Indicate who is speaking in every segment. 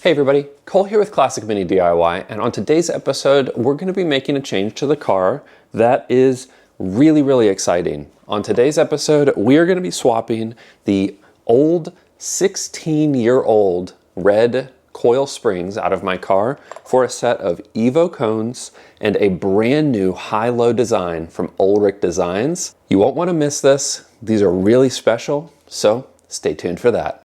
Speaker 1: Hey everybody, Cole here with Classic Mini DIY, and on today's episode, we're going to be making a change to the car that is really exciting. On today's episode, we are going to be swapping the old 16-year-old red coil springs out of my car for a set of Evo cones and a brand new high-low design from Ulrich Designs. You won't want to miss this. These are really special, so stay tuned for that.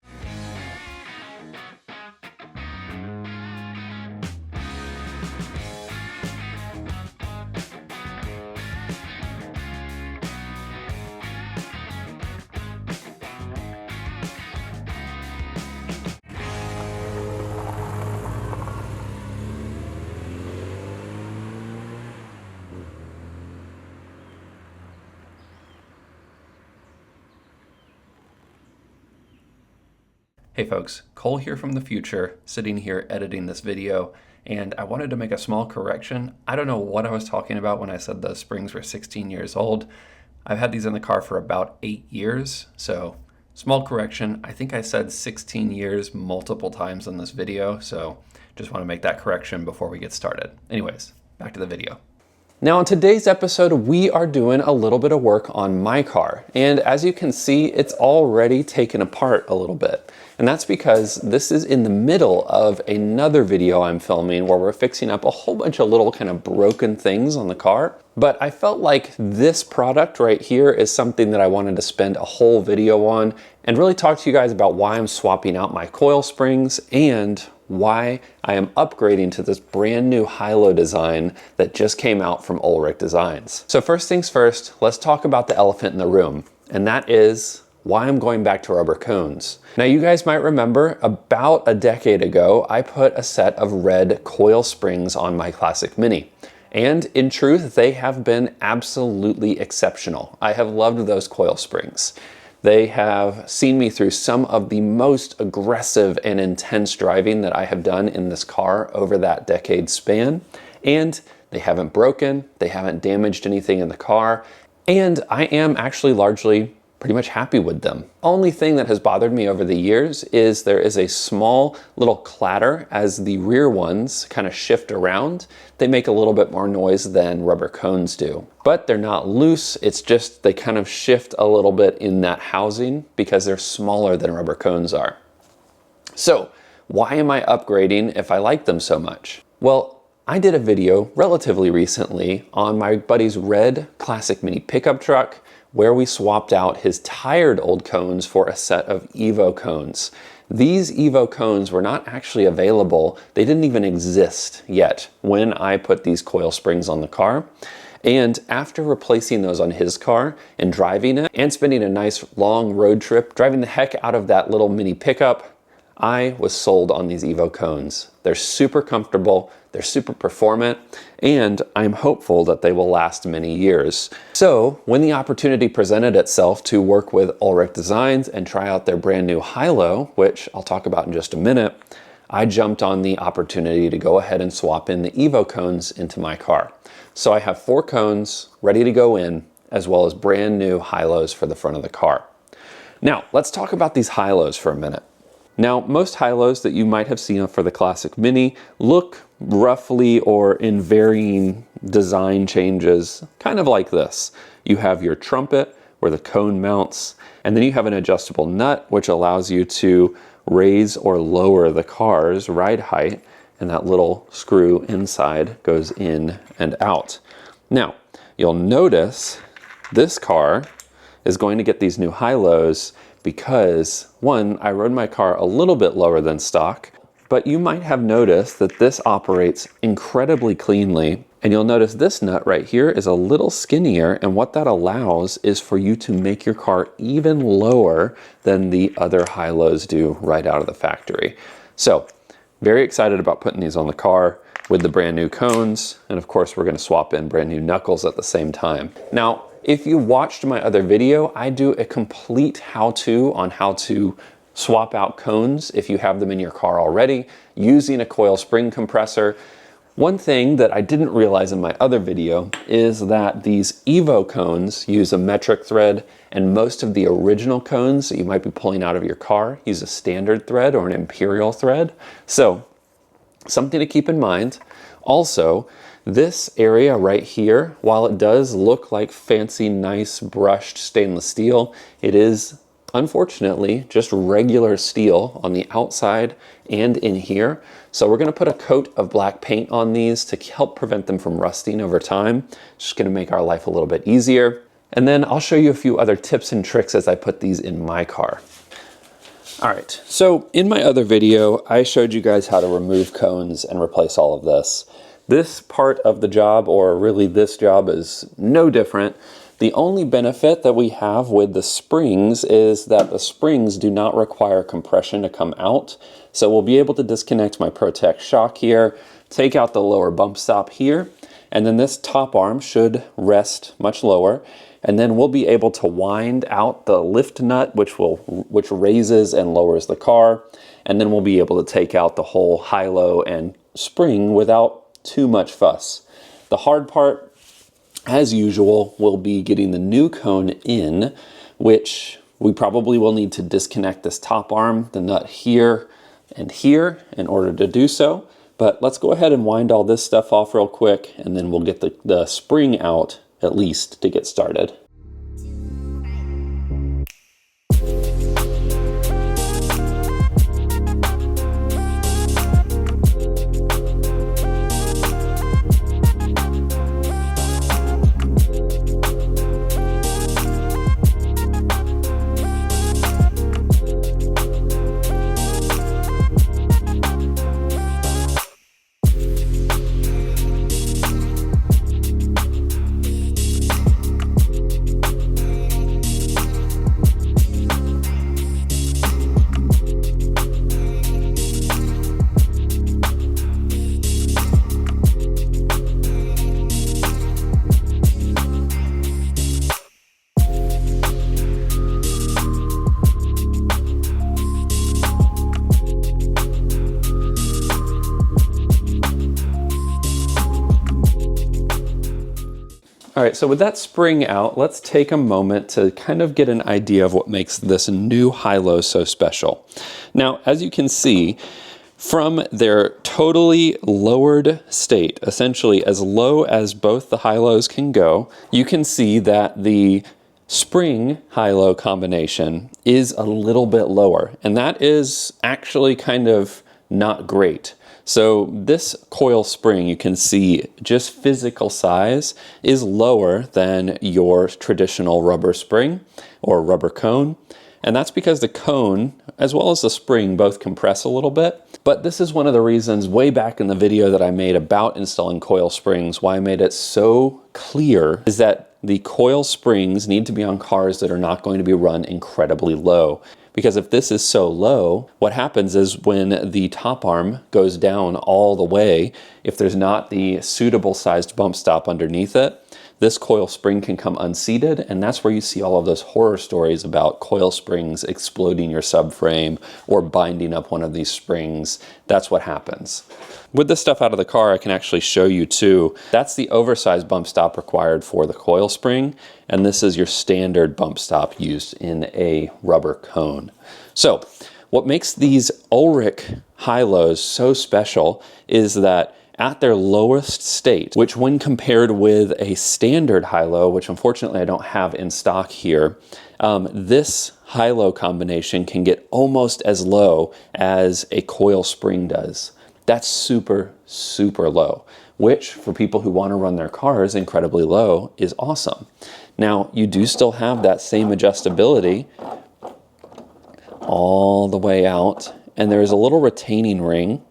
Speaker 1: Hey folks, Cole here from the future, sitting here editing this video, and I wanted to make a small correction. I don't know what I was talking about when I said the springs were 16 years old. I've had these in the car for about 8 years, so small correction. I think I said 16 years multiple times in this video, so just want to make that correction before we get started. Anyways, back to the video. Now in today's episode, we are doing a little bit of work on my car, and as you can see, it's already taken apart a little bit. And that's because this is in the middle of another video I'm filming where we're fixing up a whole bunch of little kind of broken things on the car. But I felt like this product right here is something that I wanted to spend a whole video on and really talk to you guys about why I'm swapping out my coil springs and why I am upgrading to this brand new high-low design that just came out from Ulrich Designs. So first things first, let's talk about the elephant in the room, and that is why I'm going back to rubber cones. Now you guys might remember about a decade ago, I put a set of red coil springs on my Classic Mini. And in truth, they have been absolutely exceptional. I have loved those coil springs. They have seen me through some of the most aggressive and intense driving that I have done in this car over that decade span. And they haven't broken, they haven't damaged anything in the car. And I am actually largely pretty much happy with them. Only thing that has bothered me over the years is there is a small little clatter as the rear ones kind of shift around. They make a little bit more noise than rubber cones do. But they're not loose, it's just they kind of shift a little bit in that housing because they're smaller than rubber cones are. So why am I upgrading if I like them so much? Well, I did a video relatively recently on my buddy's red Classic Mini pickup truck where we swapped out his tired old cones for a set of Evo cones. These Evo cones were not actually available. They didn't even exist yet when I put these coil springs on the car. And after replacing those on his car and driving it and spending a nice long road trip, driving the heck out of that little mini pickup, I was sold on these Evo cones. They're super comfortable, they're super performant, and I'm hopeful that they will last many years. So when the opportunity presented itself to work with Ulrich Designs and try out their brand new high-low, which I'll talk about in just a minute, I jumped on the opportunity to go ahead and swap in the Evo cones into my car. So I have 4 cones ready to go in, as well as brand new high-lows for the front of the car. Now, let's talk about these high-lows for a minute. Now, most high-lows that you might have seen for the Classic Mini look roughly or in varying design changes, kind of like this. You have your trumpet where the cone mounts, and then you have an adjustable nut which allows you to raise or lower the car's ride height, and that little screw inside goes in and out. Now, you'll notice this car is going to get these new high-lows because, one, I rode my car a little bit lower than stock, but you might have noticed that this operates incredibly cleanly. And you'll notice this nut right here is a little skinnier, and what that allows is for you to make your car even lower than the other high-lows do right out of the factory. So, very excited about putting these on the car with the brand new cones, and of course we're going to swap in brand new knuckles at the same time. Now, if you watched my other video, I do a complete how-to on how to swap out cones if you have them in your car already using a coil spring compressor. One thing that I didn't realize in my other video is that these Evo cones use a metric thread And most of the original cones that you might be pulling out of your car use a standard thread or an imperial thread. So something to keep in mind. Also, this area right here, while it does look like fancy, nice brushed stainless steel, it is unfortunately just regular steel on the outside and in here. So we're going to put a coat of black paint on these to help prevent them from rusting over time. Just going to make our life a little bit easier. And then I'll show you a few other tips and tricks as I put these in my car. All right, so in my other video, I showed you guys how to remove cones and replace all of this. This part of the job, or really this job, is no different. The only benefit that we have with the springs is that the springs do not require compression to come out. So we'll be able to disconnect my Protect shock here, take out the lower bump stop here, and then this top arm should rest much lower. And then we'll be able to wind out the lift nut, which raises and lowers the car. And then we'll be able to take out the whole high-low and spring without too much fuss. The hard part, as usual, will be getting the new cone in, which we probably will need to disconnect this top arm, the nut here and here, in order to do so. But let's go ahead and wind all this stuff off real quick, and then we'll get the spring out at least to get started. All right, so with that spring out, let's take a moment to kind of get an idea of what makes this new high-low so special. Now, as you can see, from their totally lowered state, essentially as low as both the high-lows can go, you can see that the spring high-low combination is a little bit lower, and that is actually kind of not great. So this coil spring, you can see just physical size is lower than your traditional rubber spring or rubber cone. And that's because the cone, as well as the spring, both compress a little bit. But this is one of the reasons way back in the video that I made about installing coil springs, why I made it so clear is that the coil springs need to be on cars that are not going to be run incredibly low. Because if this is so low, what happens is when the top arm goes down all the way, if there's not the suitable sized bump stop underneath it, this coil spring can come unseated, and that's where you see all of those horror stories about coil springs exploding your subframe or binding up one of these springs. That's what happens. With this stuff out of the car, I can actually show you too. That's the oversized bump stop required for the coil spring, and this is your standard bump stop used in a rubber cone. So what makes these Ulrich high-lows so special is that at their lowest state, which when compared with a standard high-low, which unfortunately I don't have in stock here, this high-low combination can get almost as low as a coil spring does. That's super, super low, which for people who want to run their cars incredibly low is awesome. Now, you do still have that same adjustability all the way out, and there's a little retaining ring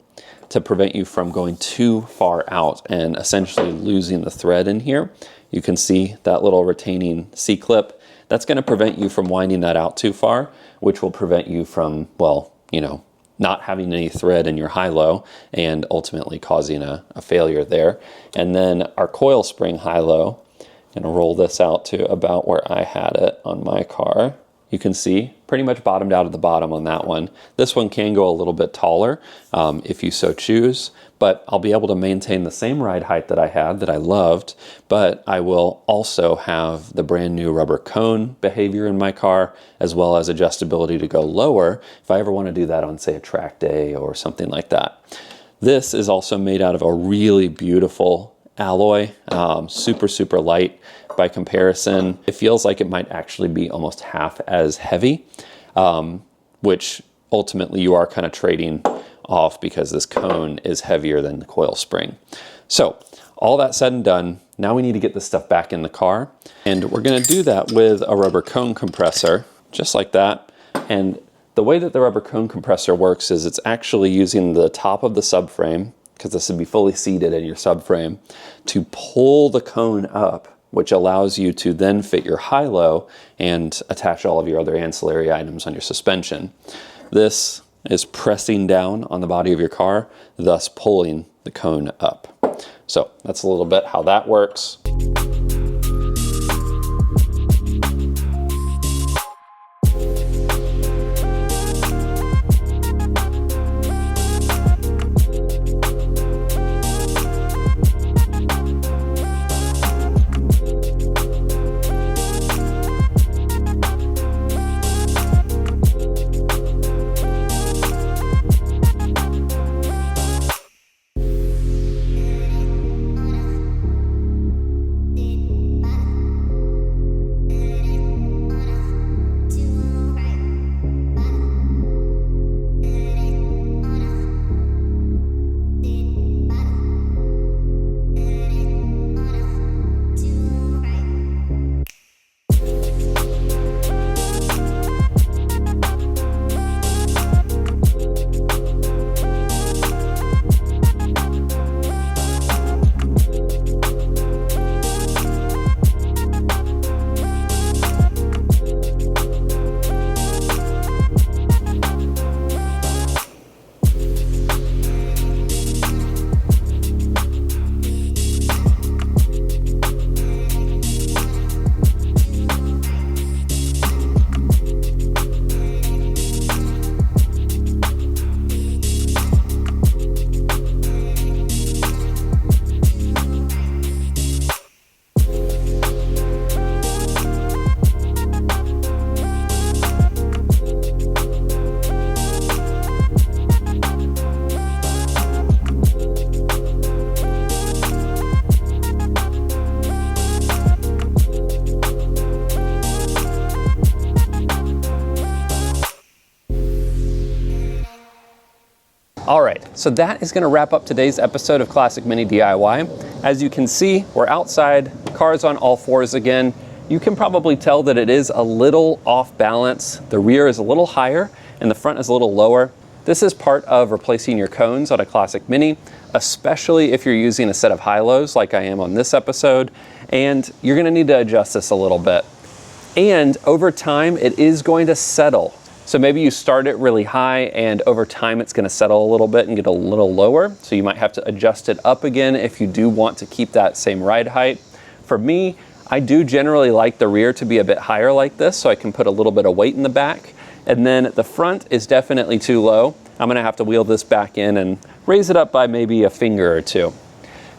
Speaker 1: to prevent you from going too far out and essentially losing the thread in here. You can see that little retaining C-clip. That's going to prevent you from winding that out too far, which will prevent you from, well, you know, not having any thread in your high-low and ultimately causing a failure there. And then our coil spring high-low, I'm going to roll this out to about where I had it on my car. you can see pretty much bottomed out at the bottom on that one. This one can go a little bit taller if you so choose, but I'll be able to maintain the same ride height that I had that I loved, but I will also have the brand new rubber cone behavior in my car, as well as adjustability to go lower if I ever want to do that on, say, a track day or something like that. This is also made out of a really beautiful alloy, super light by comparison. It feels like it might actually be almost half as heavy, which ultimately you are kind of trading off because this cone is heavier than the coil spring. So all that said and done, now we need to get this stuff back in the car, and we're going to do that with a rubber cone compressor, just like that. And the way that the rubber cone compressor works is it's actually using the top of the subframe, because this would be fully seated in your subframe, to pull the cone up, which allows you to then fit your high-low and attach all of your other ancillary items on your suspension. This is pressing down on the body of your car, thus pulling the cone up. So that's a little bit how that works. All right, so that is gonna wrap up today's episode of Classic Mini DIY. As you can see, we're outside, car's on all fours again. You can probably tell that it is a little off balance. The rear is a little higher and the front is a little lower. This is part of replacing your cones on a Classic Mini, especially if you're using a set of high-lows like I am on this episode, and you're gonna need to adjust this a little bit. And over time, it is going to settle. So maybe you start it really high and over time it's gonna settle a little bit and get a little lower. So you might have to adjust it up again if you do want to keep that same ride height. For me, I do generally like the rear to be a bit higher like this so I can put a little bit of weight in the back. And then the front is definitely too low. I'm gonna have to wheel this back in and raise it up by maybe a finger or two.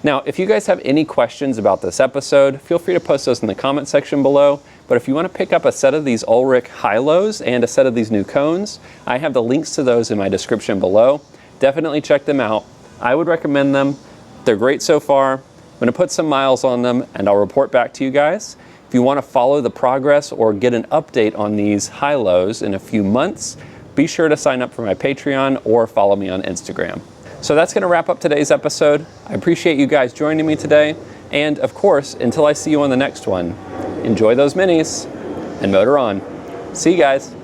Speaker 1: Now, if you guys have any questions about this episode, feel free to post those in the comment section below. But if you want to pick up a set of these Ulrich high-lows and a set of these new cones, I have the links to those in my description below. Definitely check them out. I would recommend them. They're great so far. I'm going to put some miles on them and I'll report back to you guys. If you want to follow the progress or get an update on these high-lows in a few months, be sure to sign up for my Patreon or follow me on Instagram. So that's going to wrap up today's episode. I appreciate you guys joining me today. And of course, until I see you on the next one, enjoy those minis and motor on. See you guys.